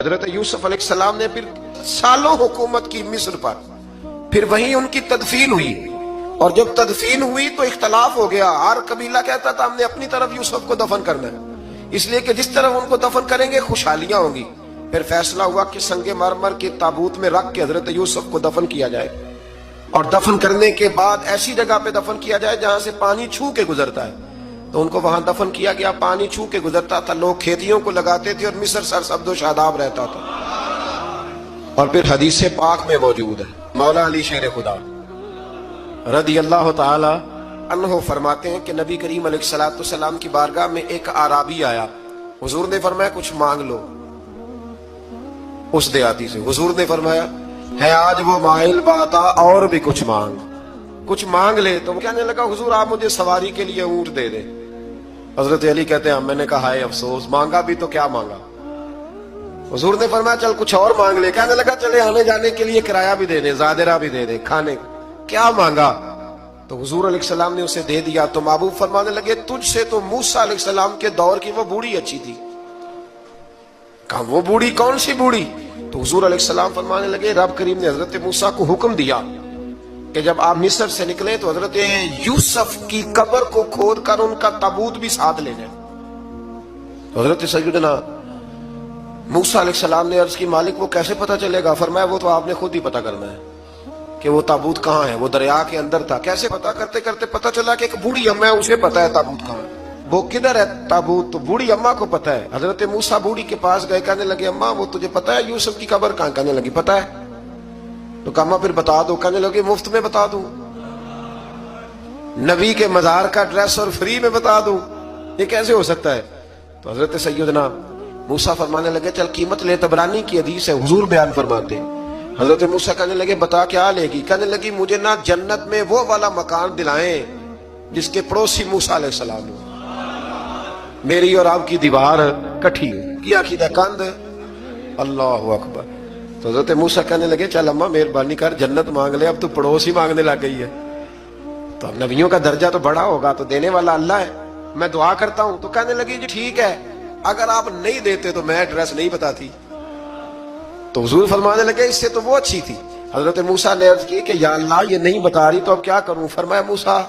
حضرت یوسف علیہ السلام نے پھر سالوں حکومت کی مصر پر، پھر وہیں ان کی تدفین ہوئی، اور جب تدفین ہوئی تو اختلاف ہو گیا۔ ہر قبیلہ کہتا تھا ہم نے اپنی طرف یوسف کو دفن کرنا ہے، اس لیے کہ جس طرف ان کو دفن کریں گے خوشحالیاں ہوں گی۔ پھر فیصلہ ہوا کہ سنگ مرمر کے تابوت میں رکھ کے حضرت یوسف کو دفن کیا جائے، اور دفن کرنے کے بعد ایسی جگہ پہ دفن کیا جائے جہاں سے پانی چھو کے گزرتا ہے۔ تو ان کو وہاں دفن کیا گیا، پانی چھو کے گزرتا تھا، لوگ کھیتیوں کو لگاتے تھے اور مصر سرسبز و شاداب رہتا تھا۔ اور پھر حدیث پاک میں موجود ہے، مولا علی شیر خدا رضی اللہ تعالی عنہ فرماتے ہیں کہ نبی کریم علیہ السلام کی بارگاہ میں ایک اعرابی آیا، حضور نے فرمایا کچھ مانگ لو۔ اس دیہاتی سے حضور نے فرمایا ہے آج وہ مائل باتا، اور بھی کچھ مانگ لے۔ تو کہنے لگا حضور آپ مجھے سواری کے لیے اونٹ دے دیں۔ حضرت علی کہتے ہیں میں نے کہا ہے افسوس، مانگا بھی تو کیا مانگا۔ حضور نے فرمایا چل کچھ اور مانگ لے۔ کہنے لگا چلے آنے جانے کے لیے کرایہ بھی دے دے، زادرہ بھی دے دے، کھانے کیا مانگا۔ تو حضور علیہ السلام نے اسے دے دیا۔ تو محبوب فرمانے لگے تجھ سے تو موسیٰ علیہ السلام کے دور کی وہ بوڑھی اچھی تھی۔ کہا وہ بوڑھی کون سی بوڑھی؟ تو حضور علیہ السلام فرمانے لگے رب کریم نے حضرت موسیٰ کو حکم دیا کہ جب آپ مصر سے نکلیں تو حضرت یوسف کی قبر کو کھود کر ان کا تابوت بھی ساتھ لے جائیں۔ تو حضرت سیدنا موسیٰ علیہ السلام نے عرض کی مالک وہ کیسے پتہ چلے گا؟ فرمایا وہ تو آپ نے خود ہی پتہ کرنا ہے کہ وہ تابوت کہاں ہے۔ وہ دریا کے اندر تھا، کیسے پتہ کرتے کرتے پتہ چلا کہ ایک بوڑھی اماں ہے، اسے پتہ ہے تابوت کہاں ہے۔ وہ کدھر ہے تابوت؟ تو بوڑھی اماں کو پتہ ہے۔ حضرت موسیٰ بوڑھی کے پاس گئے، کہنے لگے اماں وہ تجھے پتہ ہے یوسف کی قبر کہاں؟ کہنے لگی پتہ ہے۔ تو کہا پھر بتا دو۔ کہنے لگے مفت میں بتا دوں، نبی کے مزار کا ڈریس اور فری میں بتا دوں، یہ کیسے ہو سکتا ہے؟ تو حضرت سیدنا موسیٰ فرمانے لگے چل قیمت لے، طبرانی کی حدیث ہے، حضور بیان فرماتے ہیں۔ حضرت موسیٰ کہنے لگے بتا کیا لے گی؟ کہنے لگی مجھے نہ جنت میں وہ والا مکان دلائیں جس کے پڑوسی موسیٰ علیہ السلام ہو، میری اور آپ کی دیوار کٹھی ہو، کیا کیا کند۔ اللہ اکبر۔ تو حضرت موسیٰ کہنے لگے چل اماں مہربانی کر جنت مانگ لے، اب تو پڑوس ہی مانگنے لگ گئی ہے۔ تو اب نبیوں کا درجہ تو بڑا ہوگا، تو دینے والا اللہ ہے، میں دعا کرتا ہوں۔ تو کہنے لگی جی ٹھیک ہے، اگر آپ نہیں دیتے تو میں ایڈریس نہیں بتاتی۔ تو حضور فرمانے لگے اس سے تو وہ اچھی تھی۔ حضرت موسیٰ نے عرض کی کہ یا اللہ یہ نہیں بتا رہی تو اب کیا کروں؟ فرمایا موسیٰ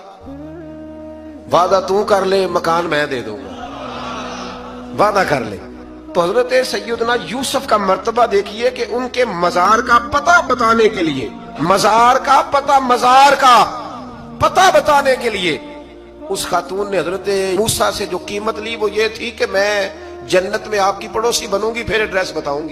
وعدہ تو کر لے، مکان میں دے دوں گا، وعدہ کر لے۔ تو حضرت سیدنا یوسف کا مرتبہ دیکھیے کہ ان کے مزار کا پتہ بتانے کے لیے، مزار کا پتہ بتانے کے لیے اس خاتون نے حضرت موسیٰ سے جو قیمت لی وہ یہ تھی کہ میں جنت میں آپ کی پڑوسی بنوں گی پھر ایڈریس بتاؤں گی۔